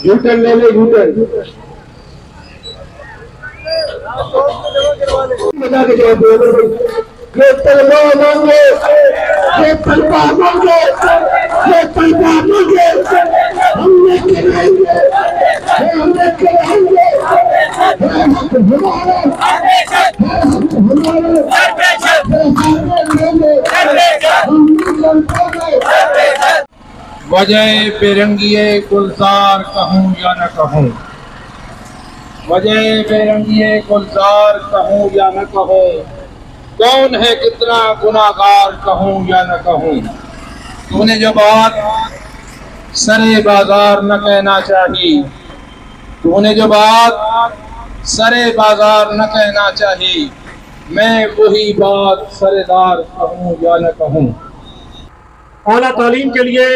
U turn ले ले, U turn बता के जवाब दो। ये तलवा मांगे, ये तलवा मांगे, ये तलवा मांगे, हमने खिलाएंगे, हमने खिलाएंगे, हक हमारा, हक हमारा। वजह बेरंगिए गुलजार कहूँ या न कहूँ, वजह बेरंगिए गुलजार कहूँ या न कहूँ, कौन है कितना गुनाहगार कहूँ या न कहूँ। तूने जो बात सरे बाजार न कहना चाहिए, तूने जो बात सरे बाजार न कहना चाहिए, मैं वही बात सरेदार कहूँ या न कहूँ। आला तालीम के लिए,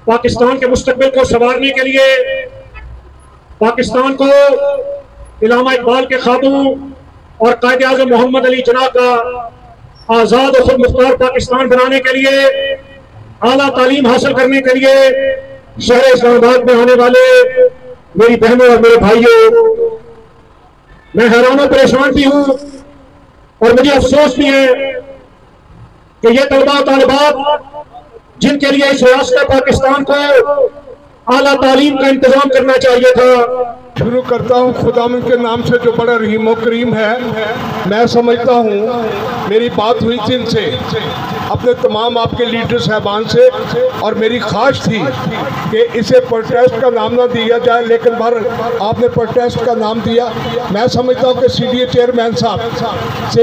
पाकिस्तान के मुस्तकबिल को संवारने के लिए, पाकिस्तान को इल्हामा इकबाल के ख्वाबों और कायदे आज़म मोहम्मद अली जिन्ना का आज़ाद और खुद मुख्तार पाकिस्तान बनाने के लिए, आला तालीम हासिल करने के लिए शहर इस्लामाबाद में आने वाले मेरी बहनों और मेरे भाइयों, मैं हैरान और परेशान भी हूँ और मुझे अफसोस भी है कि ये तलबा तालिबात जिनके लिए इस रियासत पाकिस्तान को आला तालीम का इंतजाम करना चाहिए था। शुरू करता हूँ खुदावंद के नाम से जो बड़ा रहीम और करीम है। मैं समझता हूँ मेरी बात हुई थी इनसे, अपने तमाम आपके लीडर साहबान से, और मेरी ख्वाहिश थी कि इसे प्रोटेस्ट का नाम ना दिया जाए, लेकिन बार आपने प्रोटेस्ट का नाम दिया। मैं समझता हूँ कि सीडीए चेयरमैन साहब से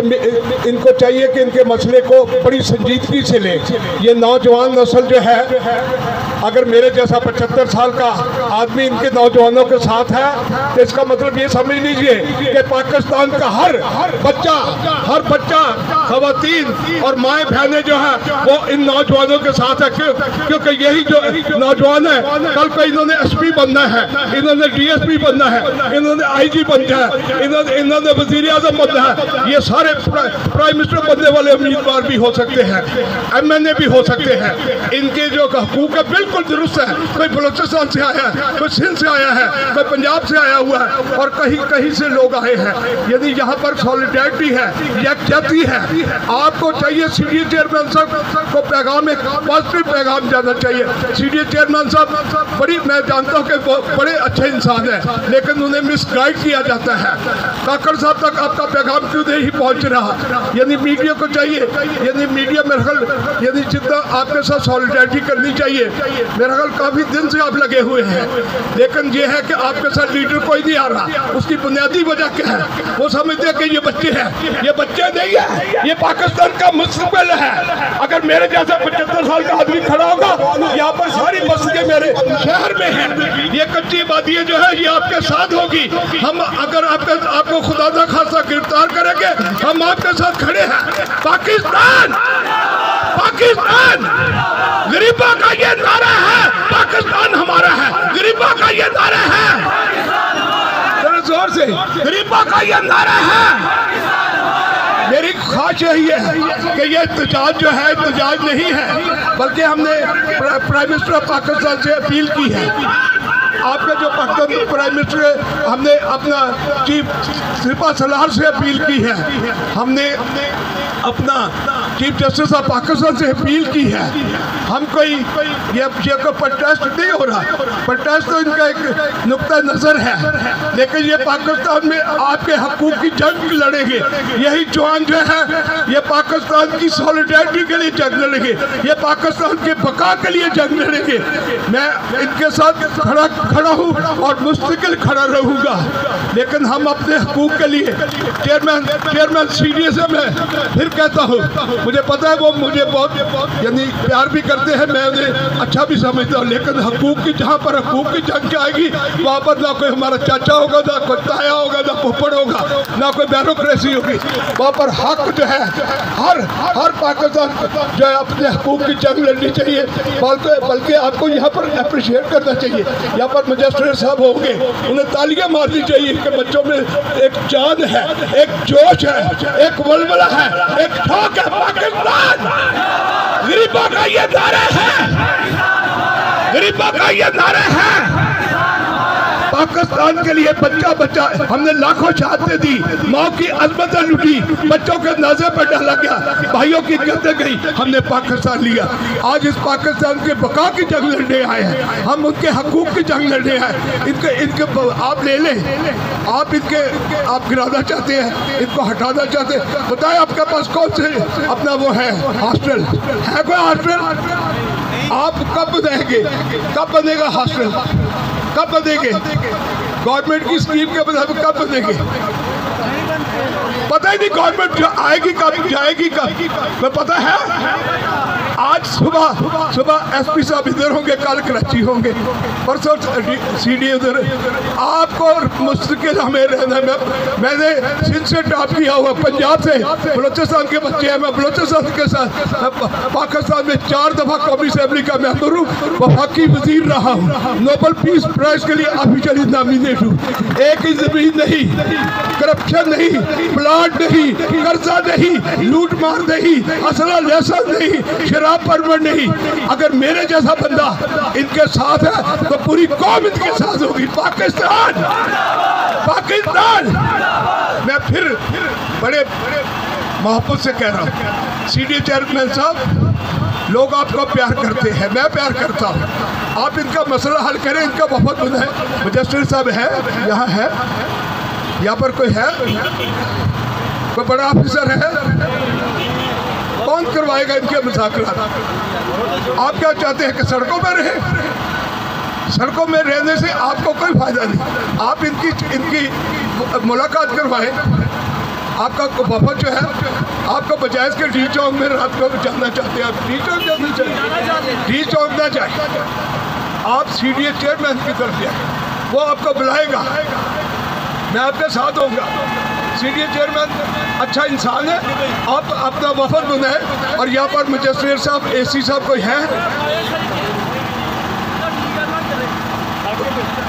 इनको चाहिए कि इनके मसले को बड़ी संजीदगी से लें। ये नौजवान नस्ल जो है, अगर मेरे जैसा 75 साल का आदमी इनके नौजवानों के साथ है, तो इसका मतलब ये समझ लीजिए कि पाकिस्तान का हर बच्चा खवातीन और माएँ बहनें जो है वो इन नौजवानों के साथ है, क्योंकि यही जो नौजवान है कल को इन्होंने एसपी बनना है, इन्होंने डीएसपी बनना है, इन्होंने आईजी बनना है, इन्होंने वजीर आजम बनना है। ये सारे प्राइम मिनिस्टर बनने वाले उम्मीदवार भी हो सकते हैं, एमएनए भी हो सकते हैं। इनके जो हकूक है बिल्कुल दुरुस्त है। कोई बलोचिस्तान से आया है, कोई सिंध से आया है, कोई पंजाब से आया हुआ है, और कहीं से लोग आए हैं। यदि यहाँ पर सॉलिडेरिटी है, यकजहती है, आपको चाहिए सीडीए चेयरमैन साहब को पैगाम, एक पॉजिटिव पैगाम जाना चाहिए। सीडीए चेयरमैन साहब मैं जानता हूँ कि बड़े अच्छे इंसान है, लेकिन उन्हें मिसगाइड किया जाता है। काकड़ साहब तक आपका पैगाम क्यों नहीं पहुँच रहा? यानी मीडिया को चाहिए, यानी मीडिया मेरे ख्याल यानी जितना आपके साथ सॉलिडेरिटी करनी चाहिए, मेरे ख्याल काफ़ी दिन से आप लगे हुए हैं, लेकिन ये है कि आपके साथ लीडर कोई नहीं आ रहा। उसकी बुनियादी वजह क्या है? वो समझते हैं कि ये बच्चे हैं, ये बच्चे नहीं है, ये पाकिस्तान का मुस्तकबिल है। अगर मेरे जैसा 75 साल का आदमी खड़ा होगा, यहाँ पर सारी मस्जिदें मेरे शहर में हैं, ये कच्ची आबादी जो है ये आपके साथ होगी। हम अगर आपको खुदा ना खासा गिरफ्तार करेंगे, हम आपके साथ खड़े हैं। पाकिस्तान गरीबा का ये नारा है, पाकिस्तान हमारा है, गरीबा का ये नारा है, जरा जोर से, गरीबा का ये नारा है। मेरी ख्वाहिश यही है कि ये एहतजाज जो है एहतजाज नहीं है, बल्कि हमने प्राइम मिनिस्टर ऑफ पाकिस्तान से अपील की है। आपके जो पाकिस्तान प्राइम मिनिस्टर है, हमने अपना चीफ सिपा सलार से अपील की है, हमने अपना चीफ जस्टिस ऑफ पाकिस्तान से अपील की है। हम कोई प्रोटेस्ट नहीं हो रहा, प्रोटेस्ट तो इनका एक नुक्ता नज़र है, लेकिन ये पाकिस्तान में आपके हकूक़ की जंग लड़ेंगे। यही जवान जो है ये पाकिस्तान की सॉलिडेरिटी के लिए जंग लड़ेंगे, ये पाकिस्तान के बका के लिए जंग लड़ेंगे। मैं इनके साथ खड़ा हूँ और मुस्तकिल खड़ा रहूँगा, लेकिन हम अपने हकूक़ के लिए चेयरमैन सीडीए से मैं फिर कहता हूँ, मुझे पता है वो मुझे बहुत यानी प्यार भी करते हैं, मैं उन्हें अच्छा भी समझता हूँ, लेकिन हकूक़ की जहाँ पर हकूक़ की जंग आएगी, वहाँ पर ना कोई हमारा चाचा होगा, ना कोई ताया होगा, ना फुफड़ होगा, ना कोई ब्यूरोक्रेसी होगी। वहाँ पर हक जो है हर पाकिस्तान जो है अपने हकूक़ की जंग लड़नी चाहिए। बल्कि आपको यहाँ पर अप्रिशिएट करना चाहिए। यहाँ पर मजिस्ट्रेट साहब होंगे, उन्हें तालियां मारनी चाहिए कि बच्चों में एक जान है, एक जोश है, एक वलवला है, एक ठोक है। पाकिस्तान गरीबों का ये नारा है, गरीबों का ये नारा है। پاکستان کے لیے بچہ بچہ ہم نے لاکھوں شہادتیں دی، ماں کی عظمتیں لٹی، بچوں کے نازے پر ڈالا گیا، بھائیوں کی جنگیں گئی، ہم نے پاکستان لیا۔ آج اس پاکستان کے بقا کی جنگ لڑنے آئے ہیں، ہم ان کے حقوق کی جنگ لڑنے آئے ہیں۔ ان کے آپ لے لیں، آپ گرانا چاہتے ہیں، ان کو ہٹانا چاہتے ہیں، بتائیں آپ کے پاس کون سے اپنا وہ ہے ہاسٹل ہے؟ کوئی ہاسٹل؟ آپ کب بنائیں گے؟ کب بنے گا ہاسٹل؟ کب بنے گے؟ گورنمنٹ کی اسکیم کے مطابق کب بنے گے؟ پتہ ہی نہیں گورنمنٹ آئے گی کب، جائے گی کب، میں پتہ ہے؟ آج صبح ایس پی صاحب ادھر ہوں گے، کل کراچی ہوں گے، پرسوں سی ڈی ادھر۔ آپ کو مستقل ہمیں رہنا ہے۔ میں نے سندھ سے ٹاپ کیا ہوا، پنجاب سے بلوچستان کے بچے ہیں، میں بلوچستان کے ساتھ پاکستان میں 4 دفعہ قومی اسمبلی کا ممبر ہوں، وفاقی وزیر رہا ہوں، نوبل پیس پرائز کے لیے آفیشلی نامینیٹ ہوں۔ ایک ہی زمین نہیں، کرپشن نہیں، پلاٹ نہیں، قرضہ نہیں، لوٹ مار نہیں، اسلحہ لیسن نہیں، شراب پرور نہیں۔ اگر میرے جیسا بندہ ان کے ساتھ ہے تو پوری قوم ان کے ساتھ ہوگی۔ پاکستان میں پھر بڑے محبت سے کہہ رہا ہوں، سی ڈی چیئرمین صاحب، لوگ آپ کو پیار کرتے ہیں، میں پیار کرتا ہوں، آپ ان کا مسئلہ حل کریں، ان کا وفد بنائیں۔ مجسٹر صاحب ہے یہاں، ہے یہاں پر کوئی ہے؟ کوئی بڑا آفیسر ہے؟ کون کروائے گا ان کے مذاکرات؟ آپ کیا چاہتے ہیں کہ سڑکوں میں رہیں؟ سڑکوں میں رہنے سے آپ کو کوئی فائدہ نہیں۔ آپ ان کی ملاقات کروائیں۔ آپ کا وفد جو ہے، آپ کو بجائے کے ڈی چوک میں رات کو جانا چاہتے ہیں، آپ ڈی چوک جانا چاہتے ہیں، ڈی چوک نہ جائیں، آپ سی ڈی اے چیئرمین کی طرف جائیں، وہ آپ کو بلائے گا، میں آپ کے ساتھ ہوں گا۔ سی ڈی اے چیئرمین اچھا انسان ہے، آپ اپنا وفد بنائیں۔ اور یہاں پر مجسٹر صاحب، اے سی صاحب کوئی ہے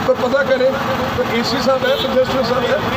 تو پتہ کریں، اے سی صاحب ہے، مجسٹر صاحب ہے؟